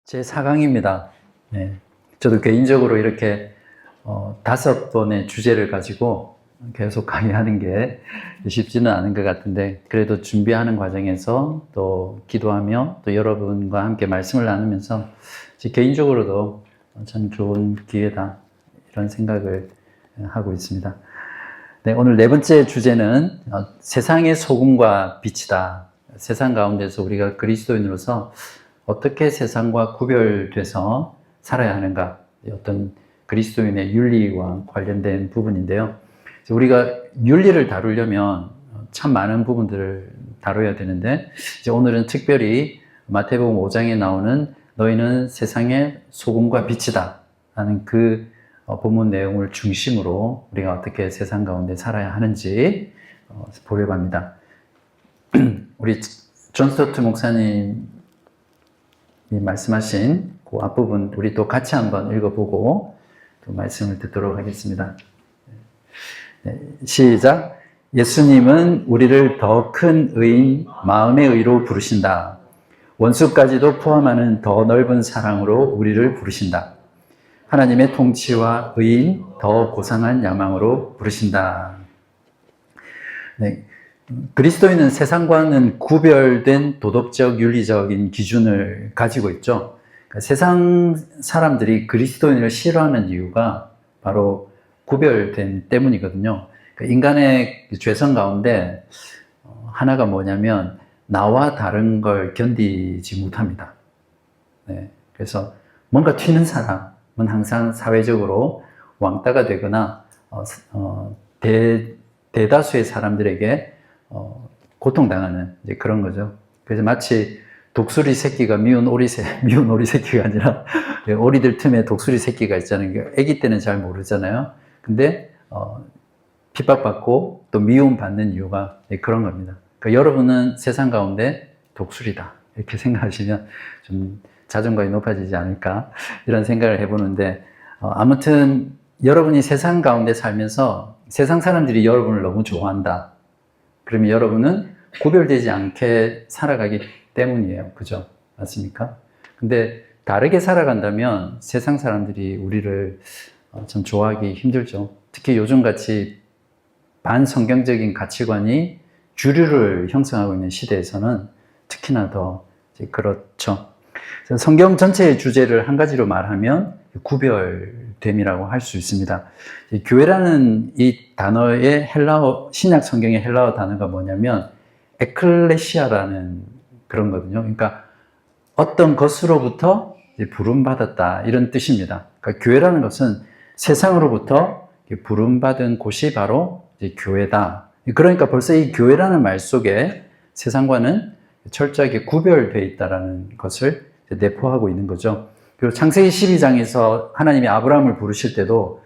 제 4강입니다. 네. 저도 개인적으로 이렇게 5번의 주제를 가지고 계속 강의하는 게 쉽지는 않은 것 같은데, 그래도 준비하는 과정에서 또 기도하며 또 여러분과 함께 말씀을 나누면서 제 개인적으로도 참 좋은 기회다, 이런 생각을 하고 있습니다. 네, 오늘 네 번째 주제는 세상의 소금과 빛이다. 세상 가운데서 우리가 그리스도인으로서 어떻게 세상과 구별돼서 살아야 하는가, 어떤 그리스도인의 윤리와 관련된 부분인데요. 우리가 윤리를 다루려면 참 많은 부분들을 다뤄야 되는데, 이제 오늘은 특별히 마태복음 5장에 나오는 너희는 세상의 소금과 빛이다 하는 그 본문 내용을 중심으로 우리가 어떻게 세상 가운데 살아야 하는지 보려고 합니다. 우리 존 스토트 목사님이 말씀하신 그 앞부분 우리 또 같이 한번 읽어보고 또 말씀을 듣도록 하겠습니다. 네, 시작. 예수님은 우리를 더 큰 의인, 마음의 의로 부르신다. 원수까지도 포함하는 더 넓은 사랑으로 우리를 부르신다. 하나님의 통치와 의인, 더 고상한 야망으로 부르신다. 네, 그리스도인은 세상과는 구별된 도덕적, 윤리적인 기준을 가지고 있죠. 그러니까 세상 사람들이 그리스도인을 싫어하는 이유가 바로 구별된 때문이거든요. 그러니까 인간의 죄성 가운데 하나가 뭐냐면 나와 다른 걸 견디지 못합니다. 네, 그래서 뭔가 튀는 사람은 항상 사회적으로 왕따가 되거나 대다수의 사람들에게 고통당하는 이제 그런 거죠. 그래서 마치 독수리 새끼가 미운 오리 새끼가 아니라 오리들 틈에 독수리 새끼가 있잖아요. 아기 때는 잘 모르잖아요. 근데 핍박받고 또 미움받는 이유가 그런 겁니다. 그러니까 여러분은 세상 가운데 독수리다, 이렇게 생각하시면 좀 자존감이 높아지지 않을까, 이런 생각을 해보는데, 아무튼 여러분이 세상 가운데 살면서 세상 사람들이 여러분을 너무 좋아한다, 그러면 여러분은 구별되지 않게 살아가기 때문이에요. 그죠? 맞습니까? 근데 다르게 살아간다면 세상 사람들이 우리를 좀 좋아하기 힘들죠. 특히 요즘같이 반성경적인 가치관이 주류를 형성하고 있는 시대에서는 특히나 더 그렇죠. 성경 전체의 주제를 한 가지로 말하면 구별됨이라고 할 수 있습니다. 교회라는 이 단어의 신약 성경의 헬라어 단어가 뭐냐면 에클레시아라는 그런 거거든요. 그러니까 어떤 것으로부터 부름받았다, 이런 뜻입니다. 그러니까 교회라는 것은 세상으로부터 부름받은 곳이 바로 교회다. 그러니까 벌써 이 교회라는 말 속에 세상과는 철저하게 구별되어 있다는 것을 내포하고 있는 거죠. 그리고 창세기 12장에서 하나님이 아브라함을 부르실 때도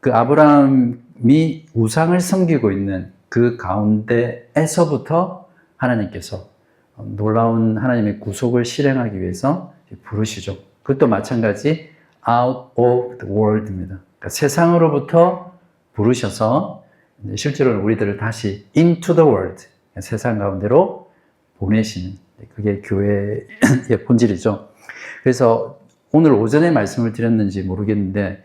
그 아브라함이 우상을 섬기고 있는 그 가운데에서부터 하나님께서 놀라운 하나님의 구속을 실행하기 위해서 부르시죠. 그것도 마찬가지 out of the world입니다. 그러니까 세상으로부터 부르셔서 실제로는 우리들을 다시 into the world, 세상 가운데로 보내시는, 그게 교회의 본질이죠. 그래서 오늘 오전에 말씀을 드렸는지 모르겠는데,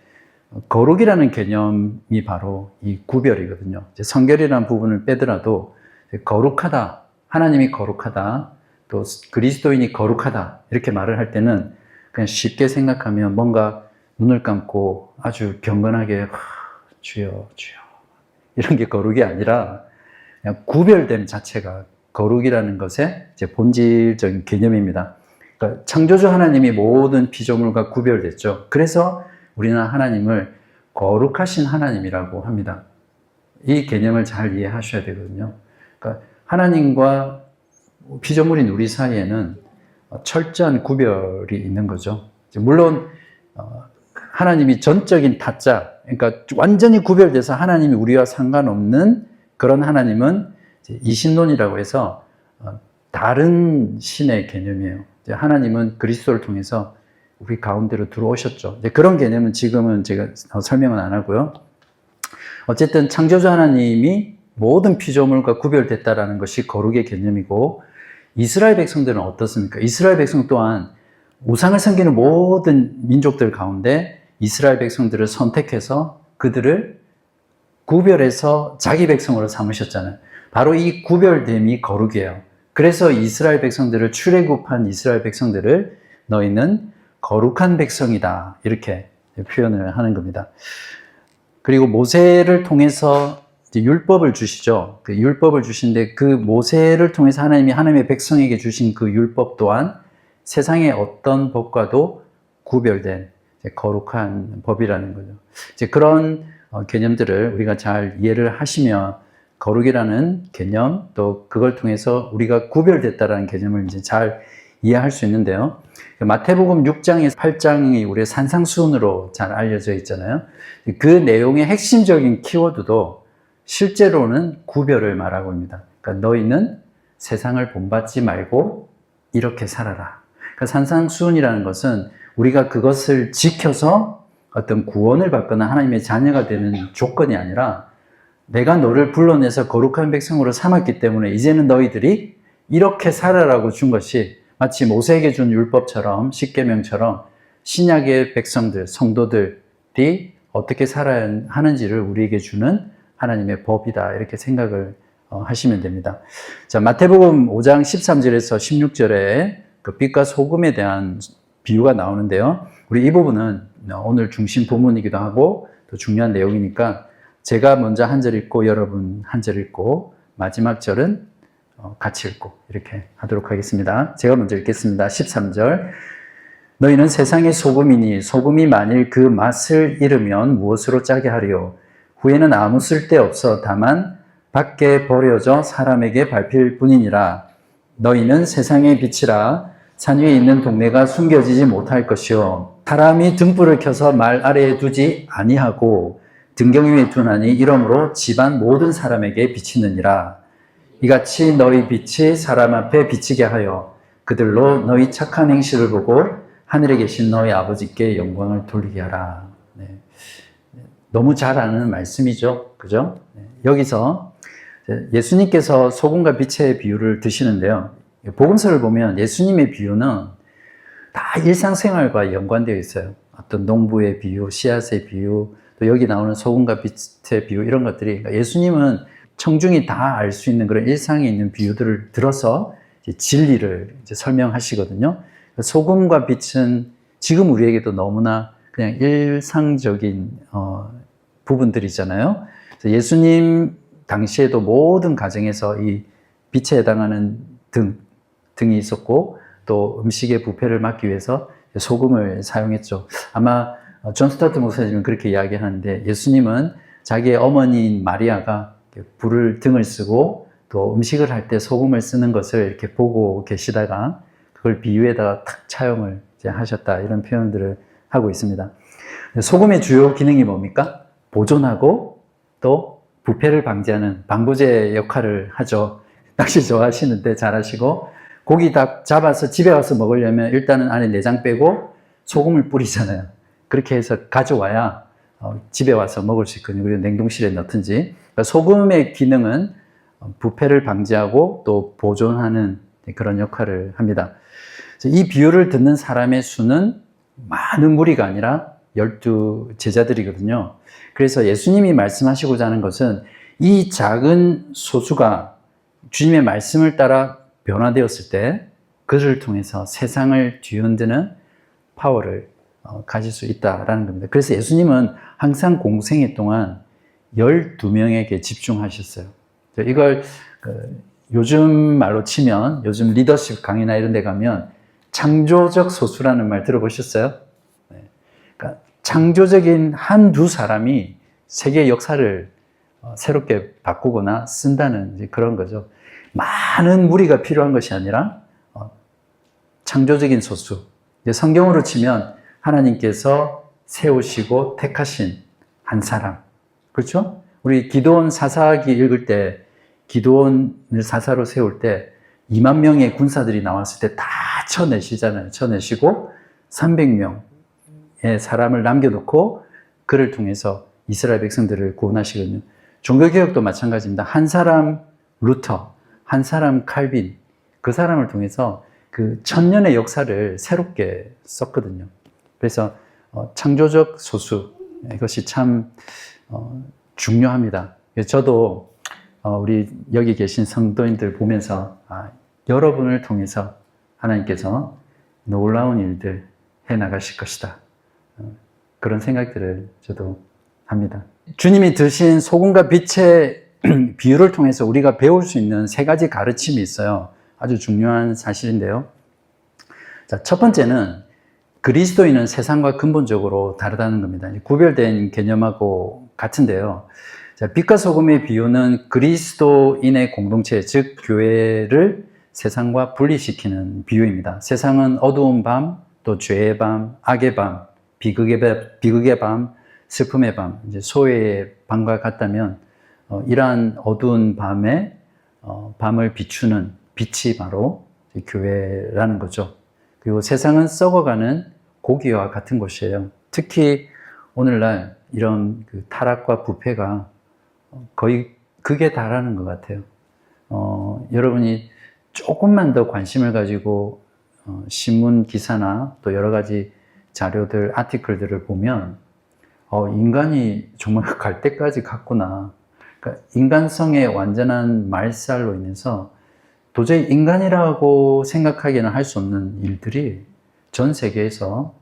거룩이라는 개념이 바로 이 구별이거든요. 성결이라는 부분을 빼더라도 거룩하다, 하나님이 거룩하다, 또 그리스도인이 거룩하다, 이렇게 말을 할 때는 그냥 쉽게 생각하면 뭔가 눈을 감고 아주 경건하게 주여 주여 이런 게 거룩이 아니라 그냥 구별됨 자체가 거룩이라는 것의 이제 본질적인 개념입니다. 그러니까 창조주 하나님이 모든 피조물과 구별됐죠. 그래서 우리는 하나님을 거룩하신 하나님이라고 합니다. 이 개념을 잘 이해하셔야 되거든요. 그러니까 하나님과 피조물인 우리 사이에는 철저한 구별이 있는 거죠. 물론 하나님이 전적인 타짜, 그러니까 완전히 구별돼서 하나님이 우리와 상관없는 그런 하나님은 이신론이라고 해서 다른 신의 개념이에요. 하나님은 그리스도를 통해서 우리 가운데로 들어오셨죠. 그런 개념은 지금은 제가 설명은 안 하고요. 어쨌든 창조주 하나님이 모든 피조물과 구별됐다라는 것이 거룩의 개념이고, 이스라엘 백성들은 어떻습니까? 이스라엘 백성 또한 우상을 섬기는 모든 민족들 가운데 이스라엘 백성들을 선택해서 그들을 구별해서 자기 백성으로 삼으셨잖아요. 바로 이 구별됨이 거룩이에요. 그래서 이스라엘 백성들을 출애굽한 이스라엘 백성들을 너희는 거룩한 백성이다 이렇게 표현을 하는 겁니다. 그리고 모세를 통해서 율법을 주시죠. 그 율법을 주신데 그 모세를 통해서 하나님이 하나님의 백성에게 주신 그 율법 또한 세상의 어떤 법과도 구별된 거룩한 법이라는 거죠. 이제 그런 개념들을 우리가 잘 이해를 하시면 거룩이라는 개념 또 그걸 통해서 우리가 구별됐다라는 개념을 이제 잘 이해할 수 있는데요. 마태복음 6장에서 8장이 우리의 산상수훈으로 잘 알려져 있잖아요. 그 내용의 핵심적인 키워드도 실제로는 구별을 말하고 있습니다. 그러니까 너희는 세상을 본받지 말고 이렇게 살아라. 그러니까 산상수훈이라는 것은 우리가 그것을 지켜서 어떤 구원을 받거나 하나님의 자녀가 되는 조건이 아니라 내가 너를 불러내서 거룩한 백성으로 삼았기 때문에 이제는 너희들이 이렇게 살아라고 준 것이 마치 모세에게 준 율법처럼 십계명처럼 신약의 백성들, 성도들이 어떻게 살아야 하는지를 우리에게 주는 하나님의 법이다 이렇게 생각을 하시면 됩니다. 자, 마태복음 5장 13절에서 16절에 그 빛과 소금에 대한 비유가 나오는데요. 우리 이 부분은 오늘 중심 본문이기도 하고 또 중요한 내용이니까 제가 먼저 한 절 읽고 여러분 한 절 읽고 마지막 절은 같이 읽고 이렇게 하도록 하겠습니다. 제가 먼저 읽겠습니다. 13절 너희는 세상의 소금이니 소금이 만일 그 맛을 잃으면 무엇으로 짜게 하리요? 후에는 아무 쓸데없어 다만 밖에 버려져 사람에게 밟힐 뿐이니라. 너희는 세상의 빛이라 산 위에 있는 동네가 숨겨지지 못할 것이요 사람이 등불을 켜서 말 아래에 두지 아니하고 등경 위에 두나니 이러므로 집안 모든 사람에게 비치느니라. 이같이 너희 빛이 사람 앞에 비치게 하여 그들로 너희 착한 행실을 보고 하늘에 계신 너희 아버지께 영광을 돌리게 하라. 네. 너무 잘 아는 말씀이죠. 그죠? 네. 여기서 예수님께서 소금과 빛의 비유를 드시는데요. 복음서를 보면 예수님의 비유는 다 일상생활과 연관되어 있어요. 어떤 농부의 비유, 씨앗의 비유, 또 여기 나오는 소금과 빛의 비유 이런 것들이 그러니까 예수님은 청중이 다 알 수 있는 그런 일상에 있는 비유들을 들어서 이제 진리를 이제 설명하시거든요. 소금과 빛은 지금 우리에게도 너무나 그냥 일상적인 부분들이잖아요. 그래서 예수님 당시에도 모든 가정에서 이 빛에 해당하는 등이 있었고 또 음식의 부패를 막기 위해서 소금을 사용했죠. 아마 존 스타트 목사님은 그렇게 이야기하는데 예수님은 자기의 어머니인 마리아가 등을 쓰고 또 음식을 할 때 소금을 쓰는 것을 이렇게 보고 계시다가 그걸 비유에다가 탁 차용을 이제 하셨다 이런 표현들을 하고 있습니다. 소금의 주요 기능이 뭡니까? 보존하고 또 부패를 방지하는 방부제 역할을 하죠. 낚시 좋아하시는데 잘하시고 고기 다 잡아서 집에 와서 먹으려면 일단은 안에 내장 빼고 소금을 뿌리잖아요. 그렇게 해서 가져와야 집에 와서 먹을 수 있거든요. 그리고 냉동실에 넣든지. 그러니까 소금의 기능은 부패를 방지하고 또 보존하는 그런 역할을 합니다. 이 비유를 듣는 사람의 수는 많은 무리가 아니라 12 제자들이거든요. 그래서 예수님이 말씀하시고자 하는 것은 이 작은 소수가 주님의 말씀을 따라 변화되었을 때 그를 통해서 세상을 뒤흔드는 파워를 가질 수 있다라는 겁니다. 그래서 예수님은 항상 공생애 동안 12명에게 집중하셨어요. 이걸 요즘 말로 치면 요즘 리더십 강의나 이런 데 가면 창조적 소수라는 말 들어보셨어요? 그러니까 창조적인 한두 사람이 세계의 역사를 새롭게 바꾸거나 쓴다는 그런 거죠. 많은 무리가 필요한 것이 아니라 창조적인 소수. 성경으로 치면 하나님께서 세우시고 택하신 한 사람. 그렇죠? 우리 기드온 사사기 읽을 때 기드온을 사사로 세울 때 2만 명의 군사들이 나왔을 때 다 쳐내시잖아요. 쳐내시고 300명의 사람을 남겨놓고 그를 통해서 이스라엘 백성들을 구원하시거든요. 종교개혁도 마찬가지입니다. 한 사람 루터, 한 사람 칼빈, 그 사람을 통해서 그 천년의 역사를 새롭게 썼거든요. 그래서 창조적 소수, 이것이 참 중요합니다. 저도 우리 여기 계신 성도인들 보면서 여러분을 통해서 하나님께서 놀라운 일들 해나가실 것이다. 그런 생각들을 저도 합니다. 주님이 드신 소금과 빛의 비유를 통해서 우리가 배울 수 있는 세 가지 가르침이 있어요. 아주 중요한 사실인데요. 자, 첫 번째는 그리스도인은 세상과 근본적으로 다르다는 겁니다. 구별된 개념하고 같은데요. 자, 빛과 소금의 비유는 그리스도인의 공동체, 즉 교회를 세상과 분리시키는 비유입니다. 세상은 어두운 밤, 또 죄의 밤, 악의 밤, 비극의 밤, 슬픔의 밤, 이제 소외의 밤과 같다면 이러한 어두운 밤에 밤을 비추는 빛이 바로 교회라는 거죠. 그리고 세상은 썩어가는 고기와 같은 곳이에요. 특히 오늘날 이런 그 타락과 부패가 거의 극에 달하는 것 같아요. 여러분이 조금만 더 관심을 가지고 신문 기사나 또 여러 가지 자료들, 아티클들을 보면 인간이 정말 갈 때까지 갔구나. 그러니까 인간성의 완전한 말살로 인해서 도저히 인간이라고 생각하기는 할 수 없는 일들이 전 세계에서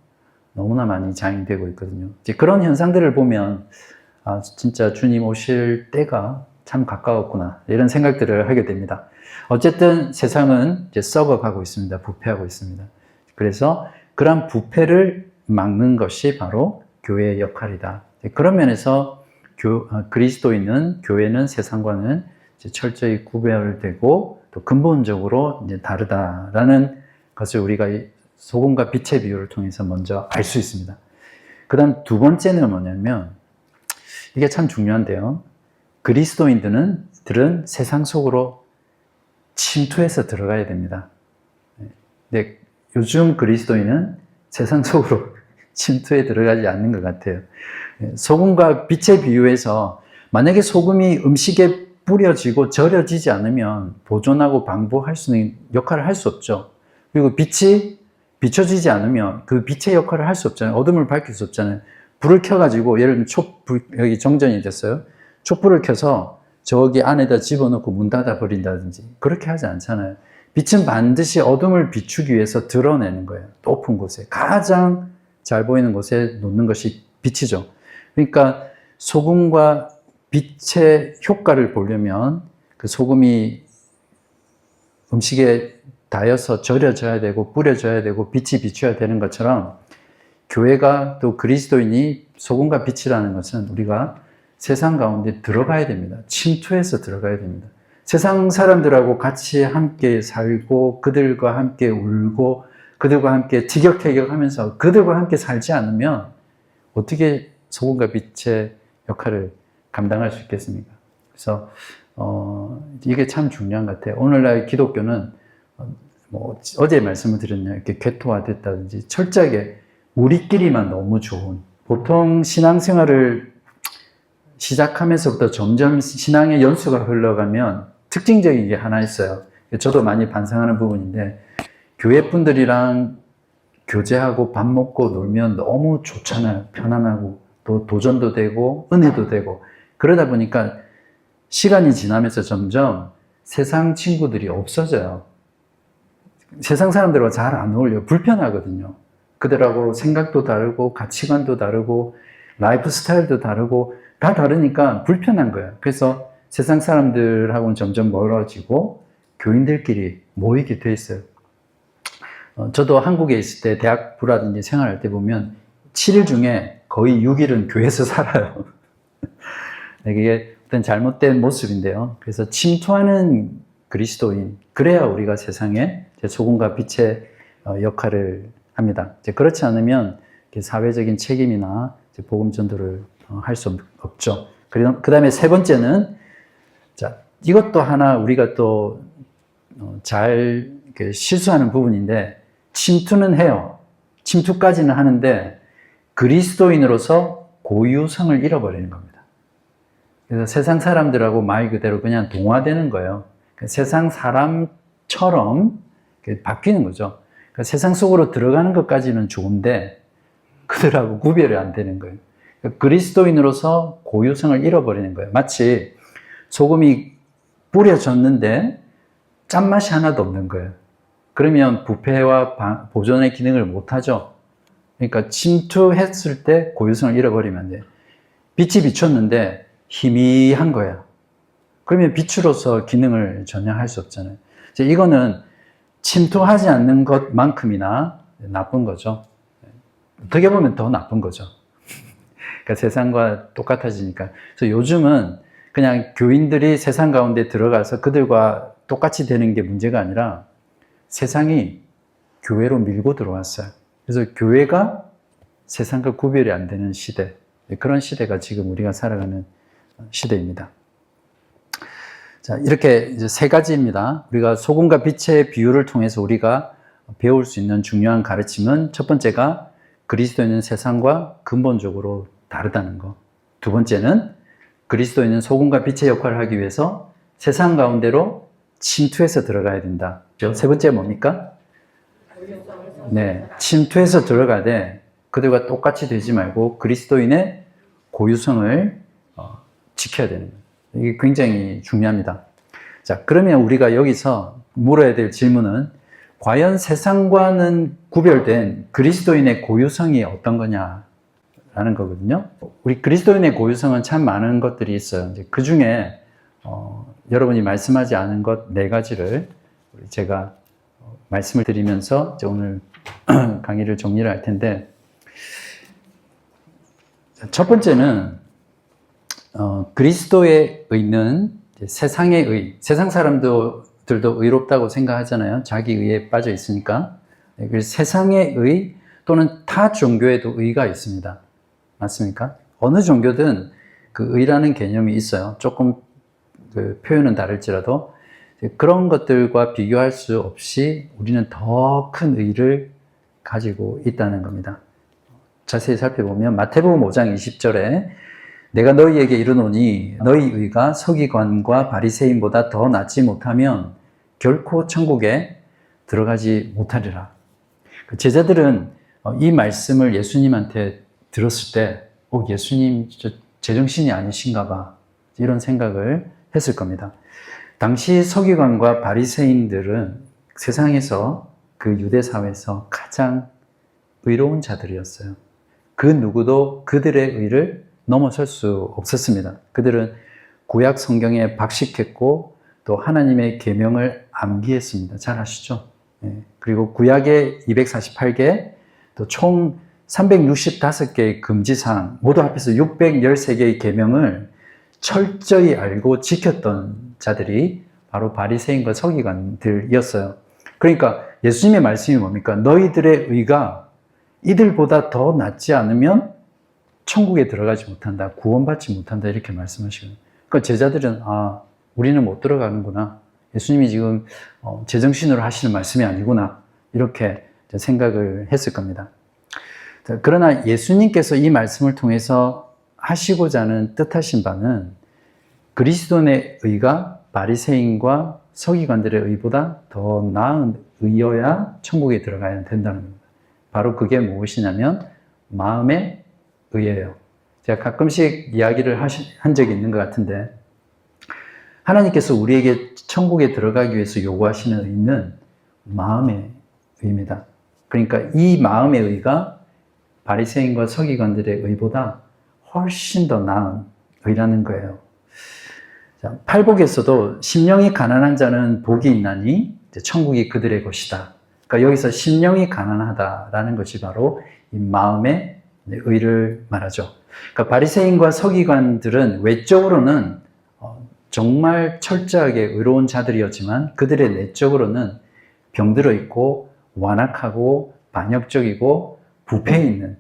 너무나 많이 자행되고 있거든요. 이제 그런 현상들을 보면 진짜 주님 오실 때가 참 가까웠구나 이런 생각들을 하게 됩니다. 어쨌든 세상은 이제 썩어가고 있습니다. 부패하고 있습니다. 그래서 그런 부패를 막는 것이 바로 교회의 역할이다. 그런 면에서 그리스도인은, 교회는 세상과는 이제 철저히 구별되고 또 근본적으로 이제 다르다라는 것을 우리가 소금과 빛의 비유를 통해서 먼저 알 수 있습니다. 그 다음 두 번째는 뭐냐면, 이게 참 중요한데요. 그리스도인들은 세상 속으로 침투해서 들어가야 됩니다. 근데 요즘 그리스도인은 세상 속으로 침투해 들어가지 않는 것 같아요. 소금과 빛의 비유에서 만약에 소금이 음식에 뿌려지고 절여지지 않으면 보존하고 방부할 수 있는 역할을 할 수 없죠. 그리고 빛이 비춰지지 않으면 그 빛의 역할을 할 수 없잖아요. 어둠을 밝힐 수 없잖아요. 불을 켜가지고 예를 들면 여기 정전이 됐어요. 촛불을 켜서 저기 안에다 집어넣고 문 닫아 버린다든지 그렇게 하지 않잖아요. 빛은 반드시 어둠을 비추기 위해서 드러내는 거예요. 높은 곳에 가장 잘 보이는 곳에 놓는 것이 빛이죠. 그러니까 소금과 빛의 효과를 보려면 그 소금이 음식에 닿여서 절여져야 되고 뿌려져야 되고 빛이 비춰야 되는 것처럼 교회가 또 그리스도인이 소금과 빛이라는 것은 우리가 세상 가운데 들어가야 됩니다. 침투해서 들어가야 됩니다. 세상 사람들하고 같이 함께 살고 그들과 함께 울고 그들과 함께 티격태격하면서 그들과 함께 살지 않으면 어떻게 소금과 빛의 역할을 감당할 수 있겠습니까? 그래서 이게 참 중요한 것 같아요. 오늘날 기독교는 어제 말씀을 드렸냐 이렇게 궤토화됐다든지 철저하게 우리끼리만 너무 좋은 보통 신앙생활을 시작하면서부터 점점 신앙의 연수가 흘러가면 특징적인 게 하나 있어요. 저도 많이 반성하는 부분인데 교회 분들이랑 교제하고 밥 먹고 놀면 너무 좋잖아요. 편안하고 또 도전도 되고 은혜도 되고 그러다 보니까 시간이 지나면서 점점 세상 친구들이 없어져요. 세상 사람들과 잘 안 어울려요. 불편하거든요. 그들하고 생각도 다르고 가치관도 다르고 라이프 스타일도 다르고 다 다르니까 불편한 거예요. 그래서 세상 사람들하고는 점점 멀어지고 교인들끼리 모이게 돼 있어요. 저도 한국에 있을 때 대학부라든지 생활할 때 보면 7일 중에 거의 6일은 교회에서 살아요. 이게 어떤 잘못된 모습인데요. 그래서 침투하는 그리스도인, 그래야 우리가 세상에 소금과 빛의 역할을 합니다. 그렇지 않으면 사회적인 책임이나 복음 전도를 할 수 없죠. 그 다음에 세 번째는, 자, 이것도 하나 우리가 또 잘 실수하는 부분인데, 침투는 해요. 침투까지는 하는데, 그리스도인으로서 고유성을 잃어버리는 겁니다. 그래서 세상 사람들하고 말 그대로 그냥 동화되는 거예요. 세상 사람처럼 바뀌는 거죠. 그러니까 세상 속으로 들어가는 것까지는 좋은데 그들하고 구별이 안 되는 거예요. 그러니까 그리스도인으로서 고유성을 잃어버리는 거예요. 마치 소금이 뿌려졌는데 짠맛이 하나도 없는 거예요. 그러면 부패와 보존의 기능을 못하죠. 그러니까 침투했을 때 고유성을 잃어버리면 안 돼요. 빛이 비쳤는데 희미한 거야. 그러면 빛으로서 기능을 전혀 할 수 없잖아요. 이거는 침투하지 않는 것만큼이나 나쁜 거죠. 어떻게 보면 더 나쁜 거죠. 그러니까 세상과 똑같아지니까. 그래서 요즘은 그냥 교인들이 세상 가운데 들어가서 그들과 똑같이 되는 게 문제가 아니라 세상이 교회로 밀고 들어왔어요. 그래서 교회가 세상과 구별이 안 되는 시대, 그런 시대가 지금 우리가 살아가는 시대입니다. 자, 이렇게 이제 세 가지입니다. 우리가 소금과 빛의 비유를 통해서 우리가 배울 수 있는 중요한 가르침은 첫 번째가 그리스도인은 세상과 근본적으로 다르다는 거. 두 번째는 그리스도인은 소금과 빛의 역할을 하기 위해서 세상 가운데로 침투해서 들어가야 된다. 세 번째 뭡니까? 네, 침투해서 들어가야 돼. 그들과 똑같이 되지 말고 그리스도인의 고유성을 지켜야 되는 거예요. 이게 굉장히 중요합니다. 자, 그러면 우리가 여기서 물어야 될 질문은 과연 세상과는 구별된 그리스도인의 고유성이 어떤 거냐라는 거거든요. 우리 그리스도인의 고유성은 참 많은 것들이 있어요. 이제 그 중에 여러분이 말씀하지 않은 것 4가지를 제가 말씀을 드리면서 오늘 강의를 정리를 할 텐데, 첫 번째는 그리스도의 의는 세상의 의, 세상 사람들도 의롭다고 생각하잖아요. 자기 의에 빠져 있으니까. 그래서 세상의 의 또는 타 종교에도 의가 있습니다. 맞습니까? 어느 종교든 그 의라는 개념이 있어요. 조금 그 표현은 다를지라도 그런 것들과 비교할 수 없이 우리는 더 큰 의를 가지고 있다는 겁니다. 자세히 살펴보면 마태복음 5장 20절에 내가 너희에게 이르노니 너희 의가 서기관과 바리새인보다 더 낫지 못하면 결코 천국에 들어가지 못하리라. 제자들은 이 말씀을 예수님한테 들었을 때 예수님 제정신이 아니신가 봐, 이런 생각을 했을 겁니다. 당시 서기관과 바리새인들은 세상에서 그 유대 사회에서 가장 의로운 자들이었어요. 그 누구도 그들의 의를 넘어설 수 없었습니다. 그들은 구약 성경에 박식했고 또 하나님의 계명을 암기했습니다. 잘 아시죠? 그리고 구약의 248개, 또 총 365개의 금지사항, 모두 합해서 613개의 계명을 철저히 알고 지켰던 자들이 바로 바리새인과 서기관들이었어요. 그러니까 예수님의 말씀이 뭡니까? 너희들의 의가 이들보다 더 낫지 않으면 천국에 들어가지 못한다, 구원받지 못한다, 이렇게 말씀하시거든요. 그러니까 제자들은 우리는 못 들어가는구나, 예수님이 지금 제정신으로 하시는 말씀이 아니구나, 이렇게 생각을 했을 겁니다. 그러나 예수님께서 이 말씀을 통해서 하시고자 하는 뜻하신 바는 그리스도의 의가 바리새인과 서기관들의 의보다 더 나은 의여야 천국에 들어가야 된다는 겁니다. 바로 그게 무엇이냐면 마음의 의예요. 제가 가끔씩 이야기를 한 적이 있는 것 같은데, 하나님께서 우리에게 천국에 들어가기 위해서 요구하시는 의는 마음의 의입니다. 그러니까 이 마음의 의가 바리새인과 서기관들의 의보다 훨씬 더 나은 의라는 거예요. 자, 팔복에서도 심령이 가난한 자는 복이 있나니 천국이 그들의 것이다. 그러니까 여기서 심령이 가난하다라는 것이 바로 이 마음의 의를 말하죠. 그러니까 바리새인과 서기관들은 외적으로는 정말 철저하게 의로운 자들이었지만 그들의 내적으로는 병들어 있고 완악하고 반역적이고 부패 있는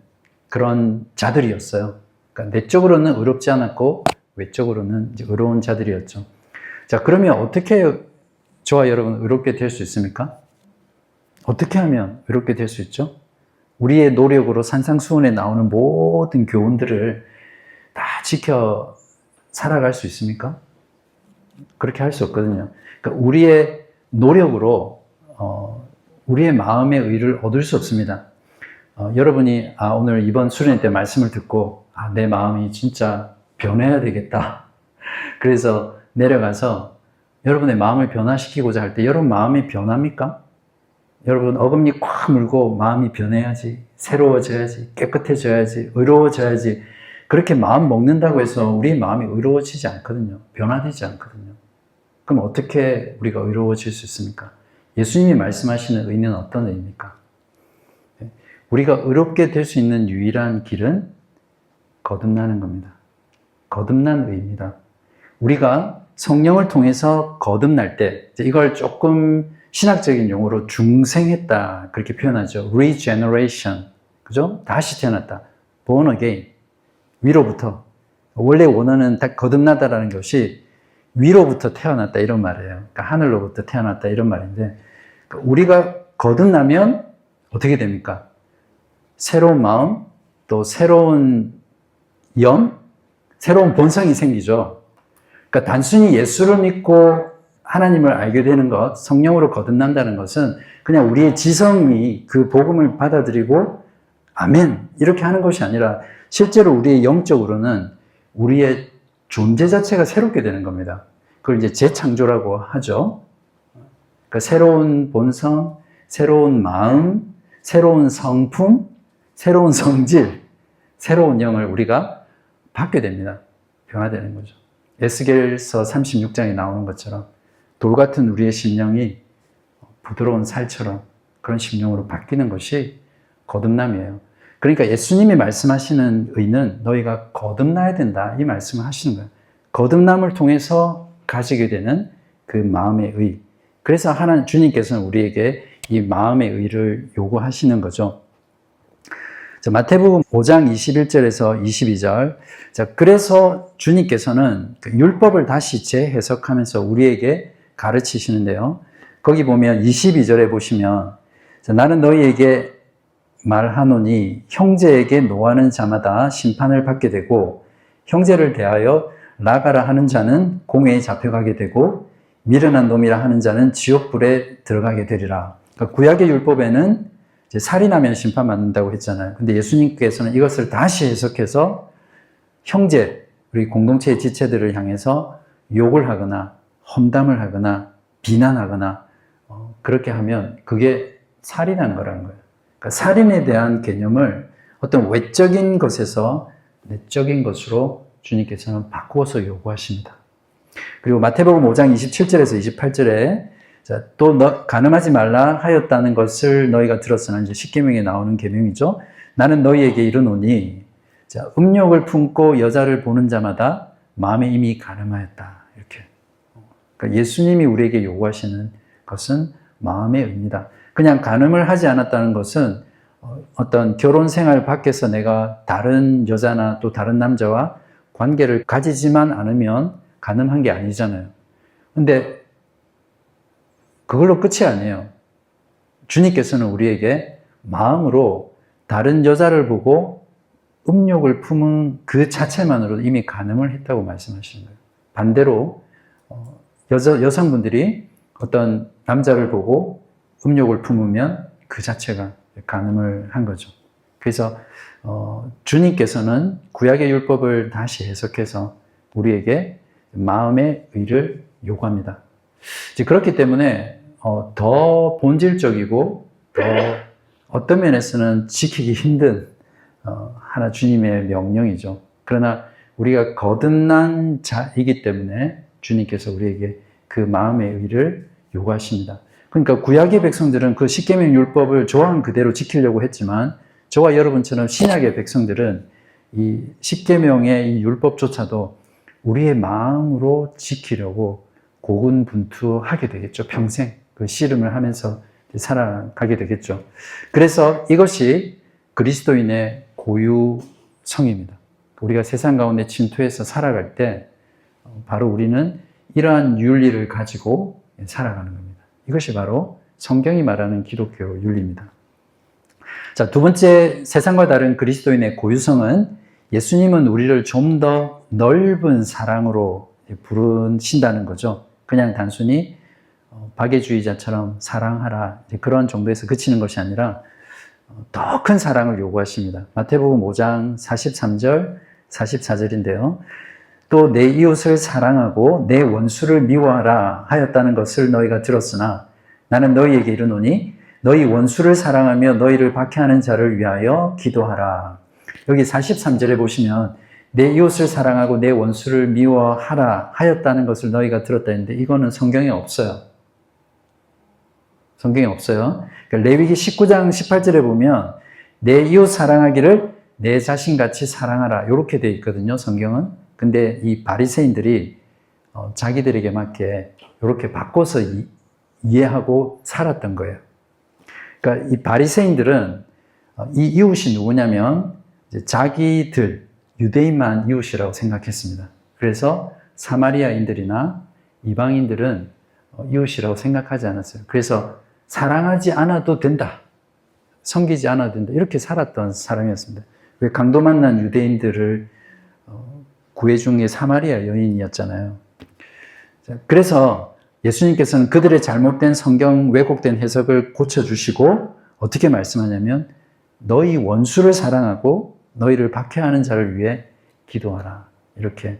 그런 자들이었어요. 그러니까 내적으로는 의롭지 않았고 외적으로는 이제 의로운 자들이었죠. 자, 그러면 어떻게 저와 여러분 의롭게 될 수 있습니까? 어떻게 하면 의롭게 될 수 있죠? 우리의 노력으로 산상수훈에 나오는 모든 교훈들을 다 지켜 살아갈 수 있습니까? 그렇게 할 수 없거든요. 그러니까 우리의 노력으로 우리의 마음의 의를 얻을 수 없습니다. 여러분이 오늘 이번 수련회 때 말씀을 듣고 내 마음이 진짜 변해야 되겠다. 그래서 내려가서 여러분의 마음을 변화시키고자 할 때 여러분 마음이 변합니까? 여러분 어금니 꽉 물고 마음이 변해야지, 새로워져야지, 깨끗해져야지, 의로워져야지, 그렇게 마음 먹는다고 해서 우리 마음이 의로워지지 않거든요. 변화되지 않거든요. 그럼 어떻게 우리가 의로워질 수 있습니까? 예수님이 말씀하시는 의는 어떤 의입니까? 우리가 의롭게 될 수 있는 유일한 길은 거듭나는 겁니다. 거듭난 의입니다. 우리가 성령을 통해서 거듭날 때, 이걸 조금 신학적인 용어로 중생했다 그렇게 표현하죠. regeneration, 그죠? 다시 태어났다. born again, 위로부터. 원래 원어는 거듭나다라는 것이 위로부터 태어났다 이런 말이에요. 그러니까 하늘로부터 태어났다 이런 말인데, 우리가 거듭나면 어떻게 됩니까? 새로운 마음, 또 새로운 영, 새로운 본성이 생기죠. 그러니까 단순히 예수를 믿고 하나님을 알게 되는 것, 성령으로 거듭난다는 것은 그냥 우리의 지성이 그 복음을 받아들이고 아멘 이렇게 하는 것이 아니라 실제로 우리의 영적으로는 우리의 존재 자체가 새롭게 되는 겁니다. 그걸 이제 재창조라고 하죠. 그러니까 새로운 본성, 새로운 마음, 새로운 성품, 새로운 성질, 새로운 영을 우리가 받게 됩니다. 변화되는 거죠. 에스겔서 36장에 나오는 것처럼 돌 같은 우리의 심령이 부드러운 살처럼 그런 심령으로 바뀌는 것이 거듭남이에요. 그러니까 예수님이 말씀하시는 의는 너희가 거듭나야 된다 이 말씀을 하시는 거예요. 거듭남을 통해서 가지게 되는 그 마음의 의. 그래서 주님께서는 우리에게 이 마음의 의를 요구하시는 거죠. 자, 마태복음 5장 21절에서 22절. 자, 그래서 주님께서는 그 율법을 다시 재해석하면서 우리에게 가르치시는데요. 거기 보면 22절에 보시면 자, 나는 너희에게 말하노니 형제에게 노하는 자마다 심판을 받게 되고 형제를 대하여 나가라 하는 자는 공회에 잡혀가게 되고 미련한 놈이라 하는 자는 지옥불에 들어가게 되리라. 그러니까 구약의 율법에는 이제 살인하면 심판받는다고 했잖아요. 근데 예수님께서는 이것을 다시 해석해서 형제, 우리 공동체의 지체들을 향해서 욕을 하거나 험담을 하거나 비난하거나 그렇게 하면 그게 살인하는 거라는 거예요. 그러니까 살인에 대한 개념을 어떤 외적인 것에서 내적인 것으로 주님께서는 바꾸어서 요구하십니다. 그리고 마태복음 5장 27절에서 28절에 자, 또 간음하지 말라 하였다는 것을 너희가 들었으나 이제 십계명에 나오는 계명이죠. 나는 너희에게 이르노니 자, 음욕을 품고 여자를 보는 자마다 마음에 이미 간음하였다. 이렇게. 그러니까 예수님이 우리에게 요구하시는 것은 마음의 의입니다. 그냥 간음을 하지 않았다는 것은 어떤 결혼 생활 밖에서 내가 다른 여자나 또 다른 남자와 관계를 가지지만 않으면 간음한 게 아니잖아요. 근데 그걸로 끝이 아니에요. 주님께서는 우리에게 마음으로 다른 여자를 보고 음욕을 품은 그 자체만으로도 이미 간음을 했다고 말씀하시는 거예요. 반대로 여성분들이 어떤 남자를 보고 음욕을 품으면 그 자체가 간음을 한 거죠. 그래서 주님께서는 구약의 율법을 다시 해석해서 우리에게 마음의 의를 요구합니다. 그렇기 때문에 더 본질적이고 더 어떤 면에서는 지키기 힘든 하나 주님의 명령이죠. 그러나 우리가 거듭난 자이기 때문에 주님께서 우리에게 그 마음의 의를 요구하십니다. 그러니까 구약의 백성들은 그 십계명 율법을 조항 그대로 지키려고 했지만 저와 여러분처럼 신약의 백성들은 이 십계명의 이 율법조차도 우리의 마음으로 지키려고 고군분투하게 되겠죠. 평생 그 씨름을 하면서 살아가게 되겠죠. 그래서 이것이 그리스도인의 고유성입니다. 우리가 세상 가운데 침투해서 살아갈 때 바로 우리는 이러한 윤리를 가지고 살아가는 겁니다. 이것이 바로 성경이 말하는 기독교 윤리입니다. 자, 두 번째 세상과 다른 그리스도인의 고유성은 예수님은 우리를 좀 더 넓은 사랑으로 부르신다는 거죠. 그냥 단순히 박애주의자처럼 사랑하라 그런 정도에서 그치는 것이 아니라 더 큰 사랑을 요구하십니다. 마태복음 5장 43절, 44절인데요. 또 내 이웃을 사랑하고 내 원수를 미워하라 하였다는 것을 너희가 들었으나 나는 너희에게 이르노니 너희 원수를 사랑하며 너희를 박해하는 자를 위하여 기도하라. 여기 43절에 보시면 내 이웃을 사랑하고 내 원수를 미워하라 하였다는 것을 너희가 들었다 했는데 이거는 성경에 없어요. 성경에 없어요. 그러니까 레위기 19장 18절에 보면 내 이웃 사랑하기를 내 자신같이 사랑하라 이렇게 되어 있거든요. 성경은. 근데 이 바리새인들이 자기들에게 맞게 이렇게 바꿔서 이해하고 살았던 거예요. 그러니까 이 바리새인들은 이 이웃이 누구냐면 자기들 유대인만 이웃이라고 생각했습니다. 그래서 사마리아인들이나 이방인들은 이웃이라고 생각하지 않았어요. 그래서 사랑하지 않아도 된다. 섬기지 않아도 된다. 이렇게 살았던 사람이었습니다. 왜 강도 만난 유대인들을 구해준 게 사마리아 여인이었잖아요. 그래서 예수님께서는 그들의 잘못된 성경 왜곡된 해석을 고쳐주시고 어떻게 말씀하냐면 너희 원수를 사랑하고 너희를 박해하는 자를 위해 기도하라. 이렇게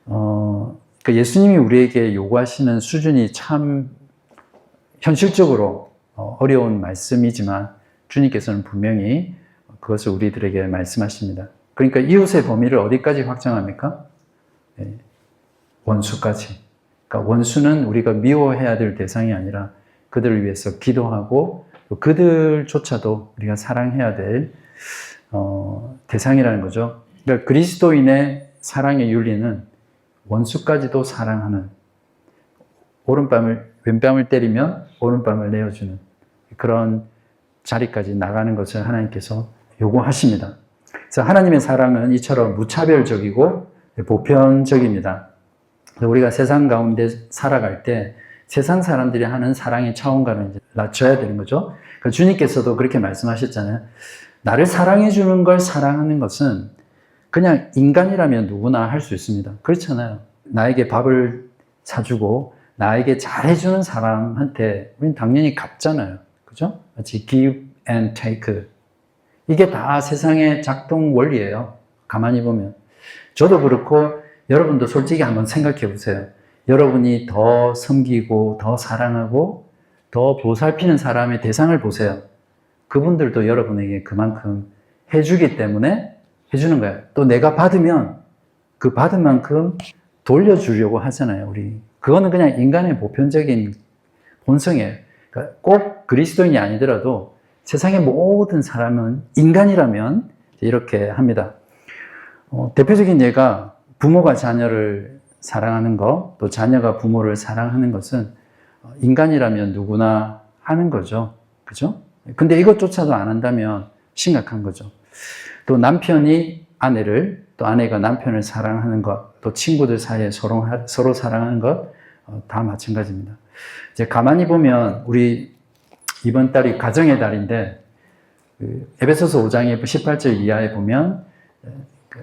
그러니까 예수님이 우리에게 요구하시는 수준이 참 현실적으로 어려운 말씀이지만 주님께서는 분명히 그것을 우리들에게 말씀하십니다. 그러니까 이웃의 범위를 어디까지 확장합니까? 네, 원수까지. 그러니까 원수는 우리가 미워해야 될 대상이 아니라 그들을 위해서 기도하고 그들조차도 우리가 사랑해야 될 대상이라는 거죠. 그러니까 그리스도인의 사랑의 윤리는 원수까지도 사랑하는 왼뺨을 때리면 오른뺨을 내어주는 그런 자리까지 나가는 것을 하나님께서 요구하십니다. 그래서 하나님의 사랑은 이처럼 무차별적이고 보편적입니다. 우리가 세상 가운데 살아갈 때 세상 사람들이 하는 사랑의 차원과는 이제 낮춰야 되는 거죠. 그러니까 주님께서도 그렇게 말씀하셨잖아요. 나를 사랑해 주는 걸 사랑하는 것은 그냥 인간이라면 누구나 할 수 있습니다. 그렇잖아요. 나에게 밥을 사주고 나에게 잘해주는 사람한테 우리는 당연히 갚잖아요. 그죠? 마치 give and take. 이게 다 세상의 작동 원리예요. 가만히 보면. 저도 그렇고 여러분도 솔직히 한번 생각해 보세요. 여러분이 더 섬기고 더 사랑하고 더 보살피는 사람의 대상을 보세요. 그분들도 여러분에게 그만큼 해주기 때문에 해주는 거예요. 또 내가 받으면 그 받은 만큼 돌려주려고 하잖아요. 우리 그거는 그냥 인간의 보편적인 본성이에요. 그러니까 꼭 그리스도인이 아니더라도 세상의 모든 사람은 인간이라면 이렇게 합니다. 대표적인 예가 부모가 자녀를 사랑하는 것, 또 자녀가 부모를 사랑하는 것은 인간이라면 누구나 하는 거죠. 그죠? 근데 이것조차도 안 한다면 심각한 거죠. 또 남편이 아내를, 또 아내가 남편을 사랑하는 것, 또 친구들 사이에 서로 사랑하는 것, 다 마찬가지입니다. 이제 가만히 보면 우리 이번 달이 가정의 달인데 에베소서 5장 18절 이하에 보면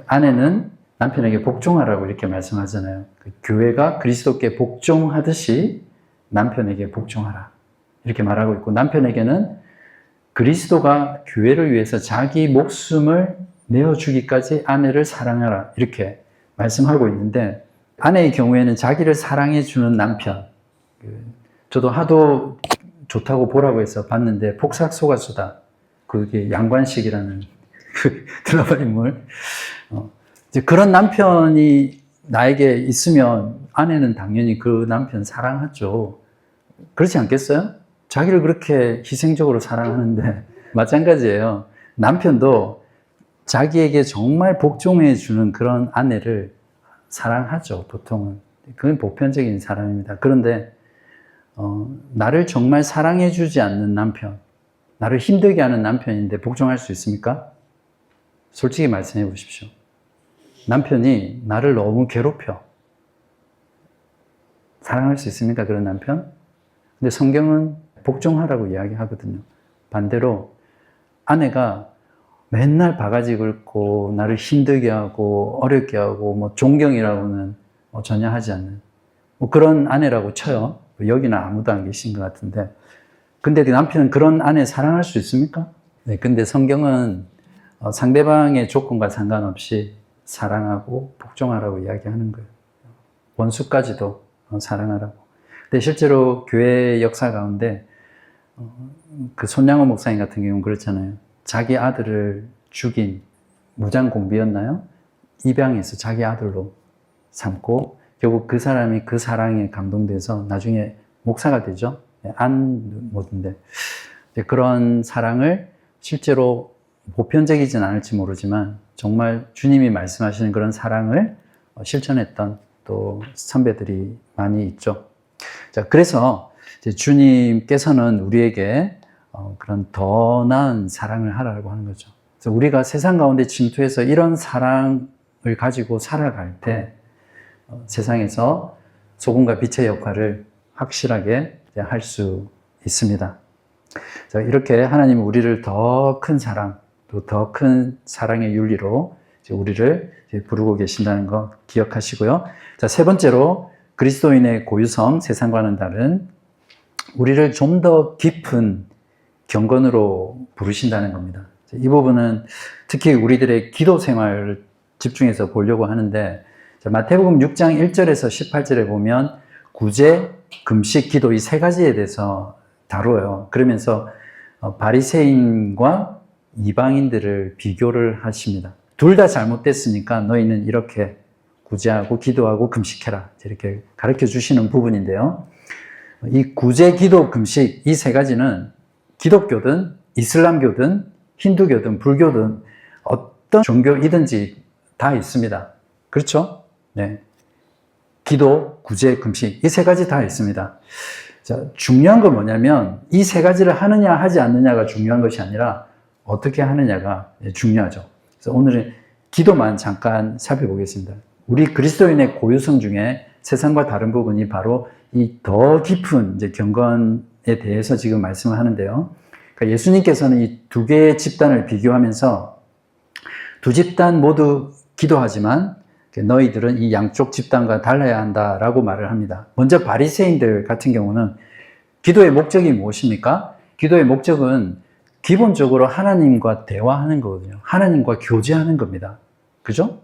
아내는 남편에게 복종하라고 이렇게 말씀하잖아요. 교회가 그리스도께 복종하듯이 남편에게 복종하라 이렇게 말하고 있고 남편에게는 그리스도가 교회를 위해서 자기 목숨을 내어주기까지 아내를 사랑하라 이렇게 말씀하고 있는데 아내의 경우에는 자기를 사랑해주는 남편 저도 하도 좋다고 보라고 해서 봤는데 폭삭소가수다 그게 양관식이라는 드라마 인물 이제 그런 남편이 나에게 있으면 아내는 당연히 그 남편 사랑하죠. 그렇지 않겠어요? 자기를 그렇게 희생적으로 사랑하는데 마찬가지예요. 남편도 자기에게 정말 복종해 주는 그런 아내를 사랑하죠. 보통은. 그건 보편적인 사람입니다. 그런데 나를 정말 사랑해 주지 않는 남편, 나를 힘들게 하는 남편인데 복종할 수 있습니까? 솔직히 말씀해 보십시오. 남편이 나를 너무 괴롭혀. 사랑할 수 있습니까? 그런 남편? 근데 성경은 복종하라고 이야기하거든요. 반대로 아내가 맨날 바가지 긁고 나를 힘들게 하고 어렵게 하고 뭐 존경이라고는 전혀 하지 않는 뭐 그런 아내라고 쳐요. 여기는 아무도 안 계신 것 같은데. 근데 남편은 그런 아내 사랑할 수 있습니까? 네, 근데 성경은 상대방의 조건과 상관없이 사랑하고 복종하라고 이야기하는 거예요. 원수까지도 사랑하라고. 근데 실제로 교회 역사 가운데 그 손양호 목사님 같은 경우는 그렇잖아요. 자기 아들을 죽인 무장공비였나요? 입양해서 자기 아들로 삼고 결국 그 사람이 그 사랑에 감동돼서 나중에 목사가 되죠. 안 모든데 그런 사랑을 실제로 보편적이진 않을지 모르지만 정말 주님이 말씀하시는 그런 사랑을 실천했던 또 선배들이 많이 있죠. 자, 그래서 이제 주님께서는 우리에게 그런 더 나은 사랑을 하라고 하는 거죠. 그래서 우리가 세상 가운데 침투해서 이런 사랑을 가지고 살아갈 때 세상에서 소금과 빛의 역할을 확실하게 할 수 있습니다. 자, 이렇게 하나님은 우리를 더 큰 사랑, 또 더 큰 사랑의 윤리로 우리를 부르고 계신다는 거 기억하시고요. 자, 세 번째로 그리스도인의 고유성, 세상과는 다른 우리를 좀 더 깊은 경건으로 부르신다는 겁니다. 이 부분은 특히 우리들의 기도 생활을 집중해서 보려고 하는데 마태복음 6장 1절에서 18절에 보면 구제, 금식, 기도 이 세 가지에 대해서 다뤄요. 그러면서 바리새인과 이방인들을 비교를 하십니다. 둘 다 잘못됐으니까 너희는 이렇게 구제하고 기도하고 금식해라. 이렇게 가르쳐 주시는 부분인데요. 이 구제, 기도, 금식 이 세 가지는 기독교든 이슬람교든 힌두교든 불교든 어떤 종교이든지 다 있습니다. 그렇죠? 네. 기도, 구제, 금식 이 세 가지 다 있습니다. 자, 중요한 건 뭐냐면 이 세 가지를 하느냐 하지 않느냐가 중요한 것이 아니라 어떻게 하느냐가 중요하죠. 그래서 오늘은 기도만 잠깐 살펴보겠습니다. 우리 그리스도인의 고유성 중에 세상과 다른 부분이 바로 이 더 깊은 이제 경건에 대해서 지금 말씀을 하는데요. 그러니까 예수님께서는 이 두 개의 집단을 비교하면서 두 집단 모두 기도하지만 너희들은 이 양쪽 집단과 달라야 한다라고 말을 합니다. 먼저 바리새인들 같은 경우는 기도의 목적이 무엇입니까? 기도의 목적은 기본적으로 하나님과 대화하는 거거든요. 하나님과 교제하는 겁니다. 그죠?